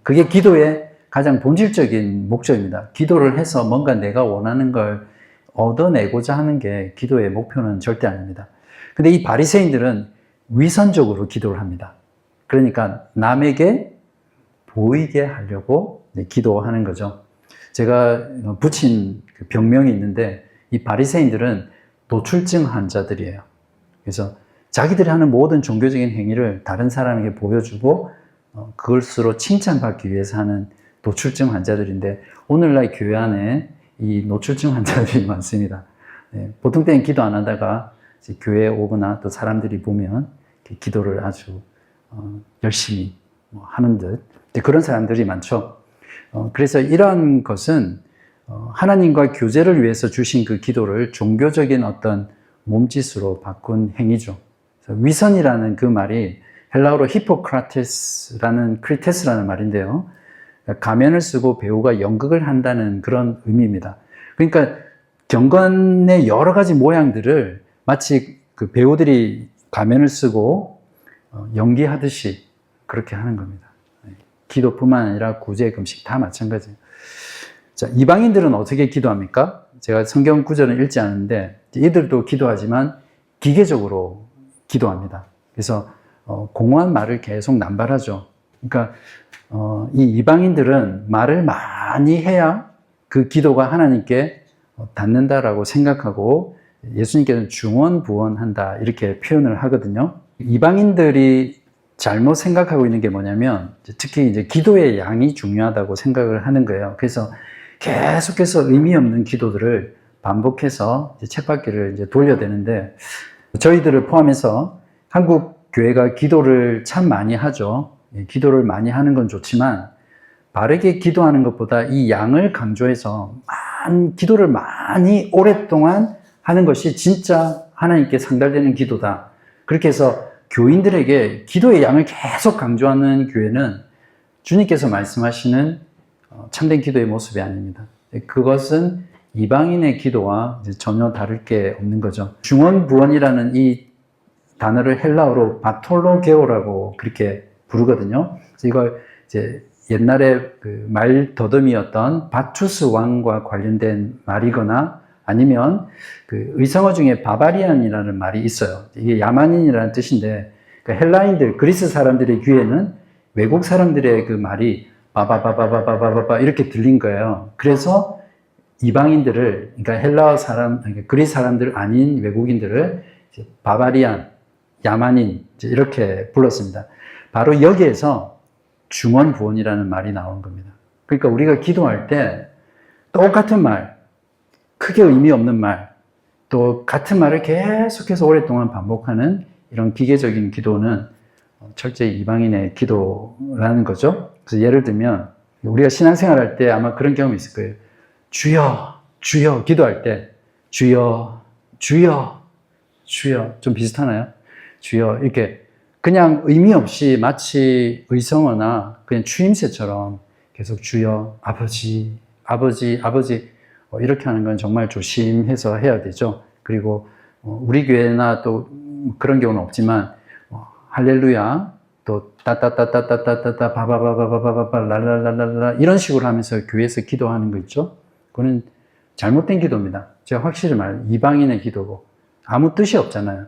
그게 기도의 가장 본질적인 목적입니다. 기도를 해서 뭔가 내가 원하는 걸 얻어내고자 하는 게 기도의 목표는 절대 아닙니다. 근데 이 바리새인들은 위선적으로 기도를 합니다. 그러니까 남에게 보이게 하려고 기도하는 거죠. 제가 붙인 병명이 있는데 이 바리새인들은 노출증 환자들이에요. 그래서 자기들이 하는 모든 종교적인 행위를 다른 사람에게 보여주고 그것으로 칭찬받기 위해서 하는 노출증 환자들인데 오늘날 교회 안에 이 노출증 환자들이 많습니다. 보통 때는 기도 안 하다가 교회에 오거나 또 사람들이 보면 기도를 아주 열심히 하는 듯 그런 사람들이 많죠. 그래서 이러한 것은 하나님과 교제를 위해서 주신 그 기도를 종교적인 어떤 몸짓으로 바꾼 행위죠. 위선이라는 그 말이 헬라어로 히포크라테스라는 크리테스라는 말인데요. 가면을 쓰고 배우가 연극을 한다는 그런 의미입니다. 그러니까 경건의 여러 가지 모양들을 마치 그 배우들이 가면을 쓰고 연기하듯이 그렇게 하는 겁니다. 기도뿐만 아니라 구제, 금식 다 마찬가지예요. 자, 이방인들은 어떻게 기도합니까? 제가 성경 구절은 읽지 않는데 이들도 기도하지만 기계적으로 기도합니다. 그래서 공허한 말을 계속 남발하죠. 그러니까 이 이방인들은 말을 많이 해야 그 기도가 하나님께 닿는다라고 생각하고 예수님께서는 중언부언한다 이렇게 표현을 하거든요. 이방인들이 잘못 생각하고 있는 게 뭐냐면 특히 이제 기도의 양이 중요하다고 생각을 하는 거예요. 그래서 계속해서 의미 없는 기도들을 반복해서 이제 쳇바퀴를 이제 돌려대는데 저희들을 포함해서 한국 교회가 기도를 참 많이 하죠. 기도를 많이 하는 건 좋지만 바르게 기도하는 것보다 이 양을 강조해서 기도를 많이 오랫동안 하는 것이 진짜 하나님께 상달되는 기도다. 그렇게 해서 교인들에게 기도의 양을 계속 강조하는 교회는 주님께서 말씀하시는 참된 기도의 모습이 아닙니다. 그것은 이방인의 기도와 이제 전혀 다를 게 없는 거죠. 중언부언이라는 이 단어를 헬라어로 바톨로게오라고 그렇게 부르거든요. 그래서 이걸 이제 옛날에 그 말 더듬이었던 바투스 왕과 관련된 말이거나 아니면 그 의성어 중에 바바리안이라는 말이 있어요. 이게 야만인이라는 뜻인데 그 헬라인들, 그리스 사람들의 귀에는 외국 사람들의 그 말이 바바바바바바바바 이렇게 들린 거예요. 그래서 이방인들을, 그러니까 헬라어 사람, 그러니까 그리스 사람들 아닌 외국인들을 바바리안, 야만인 이렇게 불렀습니다. 바로 여기에서 중언부언이라는 말이 나온 겁니다. 그러니까 우리가 기도할 때 똑같은 말, 크게 의미 없는 말, 또 같은 말을 계속해서 오랫동안 반복하는 이런 기계적인 기도는 철저히 이방인의 기도라는 거죠. 그래서 예를 들면 우리가 신앙생활 할 때 아마 그런 경험이 있을 거예요. 주여, 주여, 기도할 때 주여, 주여, 주여, 좀 비슷하나요? 주여, 이렇게 그냥 의미 없이 마치 의성어나 그냥 추임새처럼 계속 주여, 아버지, 아버지, 아버지 이렇게 하는 건 정말 조심해서 해야 되죠. 그리고 우리 교회나 또 그런 경우는 없지만 할렐루야, 또 따따따따따따따 바바바바바바바 랄랄랄랄라 이런 식으로 하면서 교회에서 기도하는 거 있죠. 그거는 잘못된 기도입니다. 제가 확실히 말해요. 이방인의 기도고 아무 뜻이 없잖아요.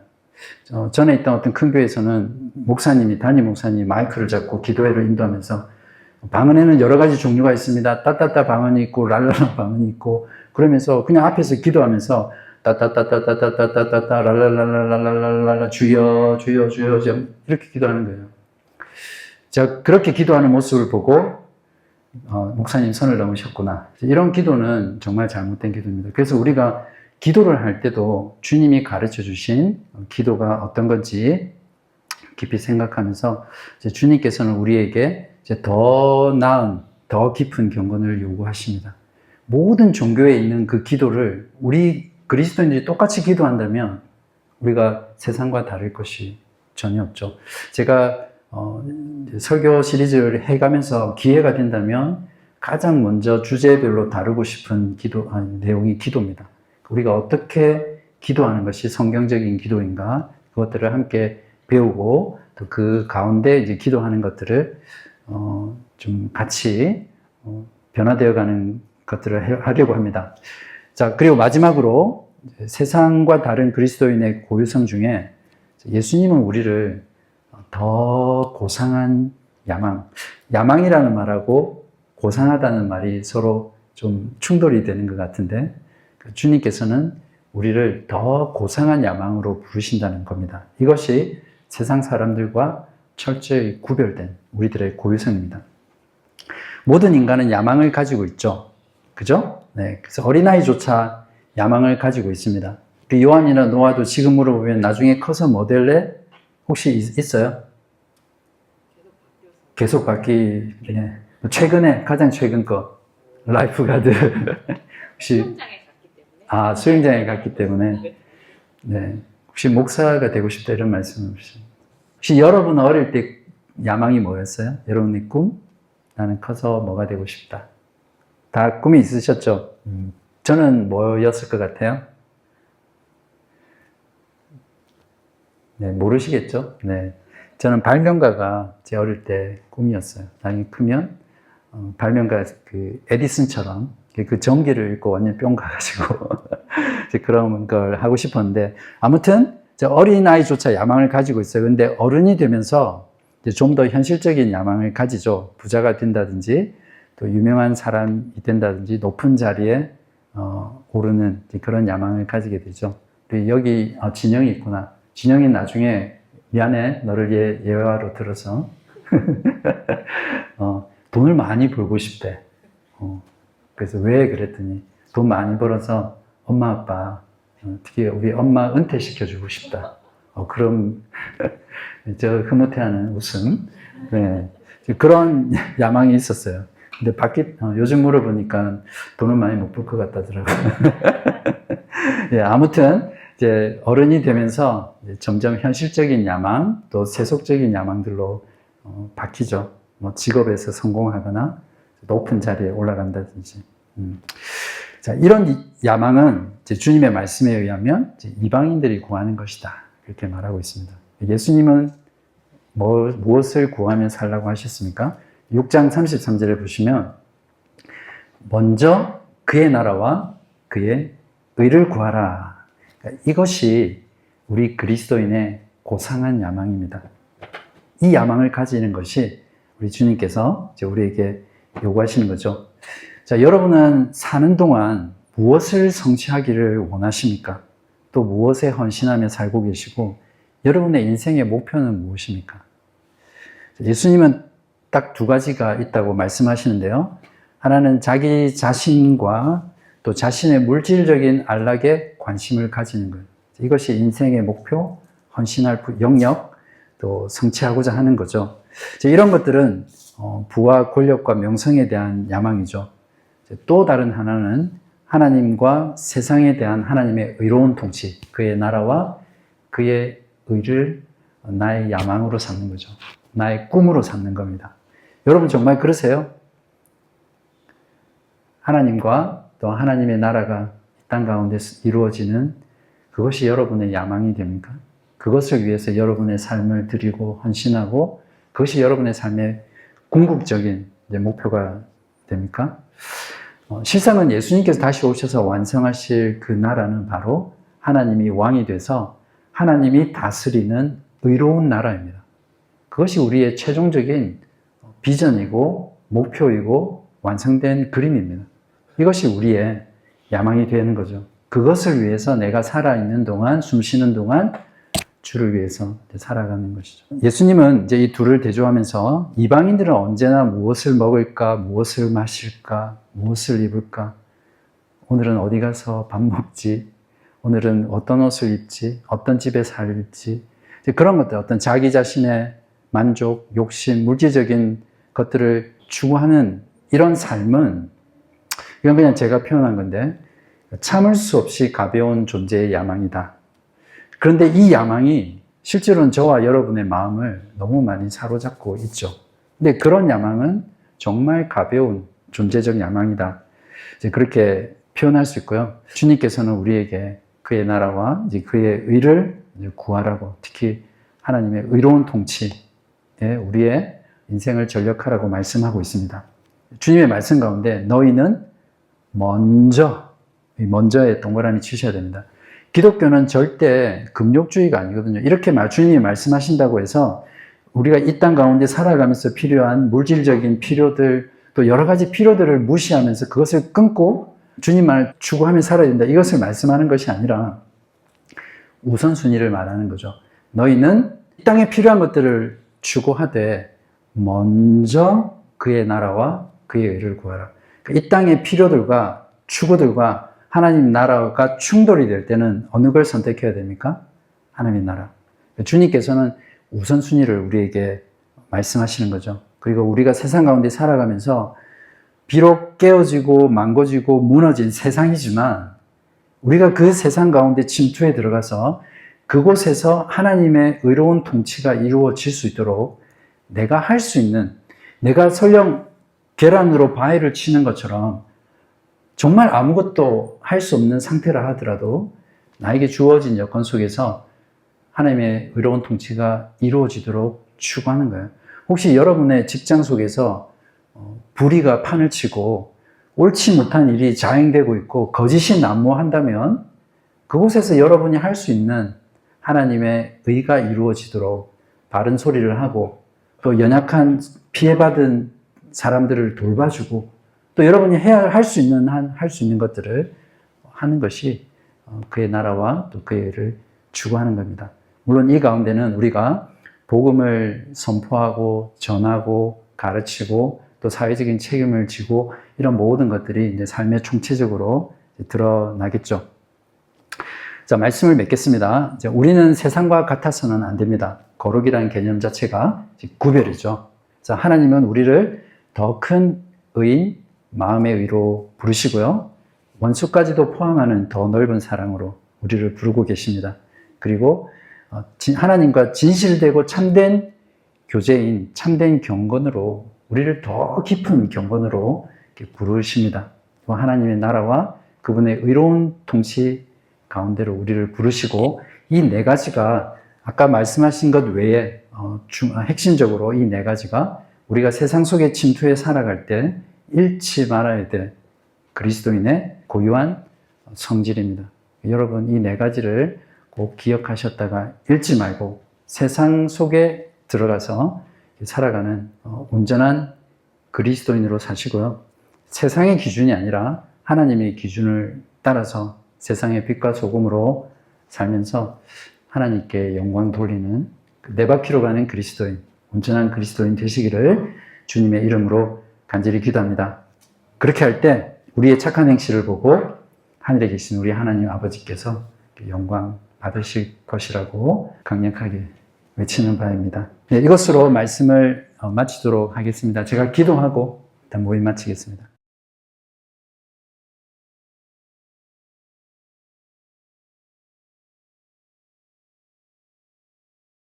전에 있던 어떤 큰 교회에서는 목사님이, 담임 목사님이 마이크를 잡고 기도회를 인도하면서 방언에는 여러 가지 종류가 있습니다. 따따따 방언이 있고 랄랄라 방언이 있고 그러면서 그냥 앞에서 기도하면서 따따따따따따따따따 랄랄랄랄랄랄랄라 주여 주여 주여 주여 이렇게 기도하는 거예요. 제가 그렇게 기도하는 모습을 보고 목사님 선을 넘으셨구나. 이런 기도는 정말 잘못된 기도입니다. 그래서 우리가 기도를 할 때도 주님이 가르쳐 주신 기도가 어떤 건지 깊이 생각하면서 주님께서는 우리에게 더 나은, 더 깊은 경건을 요구하십니다. 모든 종교에 있는 그 기도를 우리 그리스도인들이 똑같이 기도한다면 우리가 세상과 다를 것이 전혀 없죠. 제가 설교 시리즈를 해가면서 기회가 된다면 가장 먼저 주제별로 다루고 싶은 내용이 기도입니다. 우리가 어떻게 기도하는 것이 성경적인 기도인가 그것들을 함께 배우고 또 그 가운데 이제 기도하는 것들을 좀 같이 변화되어가는 것들을 하려고 합니다. 자, 그리고 마지막으로 세상과 다른 그리스도인의 고유성 중에 예수님은 우리를 더 고상한 야망이라는 말하고 고상하다는 말이 서로 좀 충돌이 되는 것 같은데 주님께서는 우리를 더 고상한 야망으로 부르신다는 겁니다. 이것이 세상 사람들과 철저히 구별된 우리들의 고유성입니다. 모든 인간은 야망을 가지고 있죠. 그죠? 네. 그래서 어린아이조차 야망을 가지고 있습니다. 그 요한이나 노아도 지금 물어보면 나중에 커서 뭐 될래? 혹시 있어요? 계속 바뀌네. 최근에, 가장 최근 거. 라이프가드. 혹시 수영장에 갔기 때문에. 네. 혹시 목사가 되고 싶다 이런 말씀을 혹시 여러분 어릴 때 야망이 뭐였어요? 여러분의 꿈? 나는 커서 뭐가 되고 싶다. 다 꿈이 있으셨죠? 저는 뭐였을 것 같아요? 네, 모르시겠죠? 네. 저는 발명가가 제 어릴 때 꿈이었어요. 나중에 크면 발명가 그 에디슨처럼 그 전기를 읽고 완전 뿅 가가지고 그런 걸 하고 싶었는데 아무튼 어린아이조차 야망을 가지고 있어요. 근데 어른이 되면서 좀 더 현실적인 야망을 가지죠. 부자가 된다든지 또 유명한 사람이 된다든지 높은 자리에 오르는 그런 야망을 가지게 되죠. 여기 진영이 있구나. 진영이 나중에 미안해 너를 예화로 들어서 돈을 많이 벌고 싶대. 그래서 왜 그랬더니 돈 많이 벌어서 엄마 아빠 특히 우리 엄마 은퇴시켜주고 싶다. 그럼 저 흐뭇해하는 웃음. 네. 그런 야망이 있었어요. 근데 요즘 물어보니까 돈을 많이 못 벌 것 같다더라고요. 예, 아무튼 이제 어른이 되면서 이제 점점 현실적인 야망 또 세속적인 야망들로 바뀌죠. 뭐 직업에서 성공하거나 높은 자리에 올라간다든지. 자, 이런 야망은 이제 주님의 말씀에 의하면 이제 이방인들이 구하는 것이다. 이렇게 말하고 있습니다. 예수님은 무엇을 구하며 살라고 하셨습니까? 6장 33절에 보시면 먼저 그의 나라와 그의 의를 구하라. 그러니까 이것이 우리 그리스도인의 고상한 야망입니다. 이 야망을 가지는 것이 우리 주님께서 이제 우리에게 요구하시는 거죠. 자, 여러분은 사는 동안 무엇을 성취하기를 원하십니까? 또 무엇에 헌신하며 살고 계시고 여러분의 인생의 목표는 무엇입니까? 예수님은 딱 두 가지가 있다고 말씀하시는데요. 하나는 자기 자신과 또 자신의 물질적인 안락에 관심을 가지는 것. 이것이 인생의 목표, 헌신할 영역, 또 성취하고자 하는 거죠. 이런 것들은 부와 권력과 명성에 대한 야망이죠. 또 다른 하나는 하나님과 세상에 대한 하나님의 의로운 통치, 그의 나라와 그의 의를 나의 야망으로 삼는 거죠. 나의 꿈으로 삼는 겁니다. 여러분 정말 그러세요? 하나님과 또 하나님의 나라가 이 땅 가운데 이루어지는 그것이 여러분의 야망이 됩니까? 그것을 위해서 여러분의 삶을 드리고 헌신하고 그것이 여러분의 삶의 궁극적인 목표가 됩니까? 실상은 예수님께서 다시 오셔서 완성하실 그 나라는 바로 하나님이 왕이 돼서 하나님이 다스리는 의로운 나라입니다. 그것이 우리의 최종적인 비전이고 목표이고 완성된 그림입니다. 이것이 우리의 야망이 되는 거죠. 그것을 위해서 내가 살아있는 동안, 숨 쉬는 동안 주를 위해서 살아가는 것이죠. 예수님은 이제 이 둘을 대조하면서 이방인들은 언제나 무엇을 먹을까, 무엇을 마실까, 무엇을 입을까, 오늘은 어디 가서 밥 먹지, 오늘은 어떤 옷을 입지, 어떤 집에 살지, 그런 것들, 어떤 자기 자신의 만족, 욕심, 물질적인 것들을 추구하는 이런 삶은 이건 그냥 제가 표현한 건데 참을 수 없이 가벼운 존재의 야망이다. 그런데 이 야망이 실제로는 저와 여러분의 마음을 너무 많이 사로잡고 있죠. 근데 그런 야망은 정말 가벼운 존재적 야망이다. 이제 그렇게 표현할 수 있고요. 주님께서는 우리에게 그의 나라와 이제 그의 의를 이제 구하라고, 특히 하나님의 의로운 통치에 우리의 인생을 전력하라고 말씀하고 있습니다. 주님의 말씀 가운데 너희는 먼저에 동그라미 치셔야 됩니다. 기독교는 절대 금욕주의가 아니거든요. 이렇게 주님이 말씀하신다고 해서 우리가 이 땅 가운데 살아가면서 필요한 물질적인 필요들, 또 여러 가지 필요들을 무시하면서 그것을 끊고 주님만을 추구하며 살아야 된다. 이것을 말씀하는 것이 아니라 우선순위를 말하는 거죠. 너희는 이 땅에 필요한 것들을 추구하되 먼저 그의 나라와 그의 의를 구하라. 이 땅의 필요들과 추구들과 하나님 나라가 충돌이 될 때는 어느 걸 선택해야 됩니까? 하나님 나라. 주님께서는 우선순위를 우리에게 말씀하시는 거죠. 그리고 우리가 세상 가운데 살아가면서 비록 깨어지고 망가지고 무너진 세상이지만 우리가 그 세상 가운데 침투에 들어가서 그곳에서 하나님의 의로운 통치가 이루어질 수 있도록 내가 할 수 있는, 내가 설령 계란으로 바위를 치는 것처럼 정말 아무것도 할 수 없는 상태라 하더라도 나에게 주어진 여건 속에서 하나님의 의로운 통치가 이루어지도록 추구하는 거예요. 혹시 여러분의 직장 속에서 불의가 판을 치고 옳지 못한 일이 자행되고 있고 거짓이 난무한다면 그곳에서 여러분이 할 수 있는 하나님의 의가 이루어지도록 바른 소리를 하고 또 연약한 피해받은 사람들을 돌봐주고 또 여러분이 할 수 있는 것들을 하는 것이 그의 나라와 또 그의 의를 추구하는 겁니다. 물론 이 가운데는 우리가 복음을 선포하고 전하고 가르치고 또 사회적인 책임을 지고 이런 모든 것들이 이제 삶의 총체적으로 드러나겠죠. 자, 말씀을 맺겠습니다. 이제 우리는 세상과 같아서는 안 됩니다. 거룩이라는 개념 자체가 구별이죠. 자, 하나님은 우리를 더 큰 의인, 마음의 의로 부르시고요. 원수까지도 포함하는 더 넓은 사랑으로 우리를 부르고 계십니다. 그리고 하나님과 진실되고 참된 교제인, 참된 경건으로 우리를 더 깊은 경건으로 부르십니다. 또 하나님의 나라와 그분의 의로운 통치 가운데로 우리를 부르시고 이 네 가지가 아까 말씀하신 것 외에 핵심적으로 이 네 가지가 우리가 세상 속에 침투해 살아갈 때 잃지 말아야 될 그리스도인의 고유한 성질입니다. 여러분 이 네 가지를 꼭 기억하셨다가 잃지 말고 세상 속에 들어가서 살아가는 온전한 그리스도인으로 사시고요. 세상의 기준이 아니라 하나님의 기준을 따라서 세상의 빛과 소금으로 살면서 하나님께 영광 돌리는 네 바퀴로 가는 그리스도인, 온전한 그리스도인 되시기를 주님의 이름으로 간절히 기도합니다. 그렇게 할 때 우리의 착한 행실을 보고 하늘에 계신 우리 하나님 아버지께서 영광 받으실 것이라고 강력하게 외치는 바입니다. 네, 이것으로 말씀을 마치도록 하겠습니다. 제가 기도하고 일단 모임 마치겠습니다.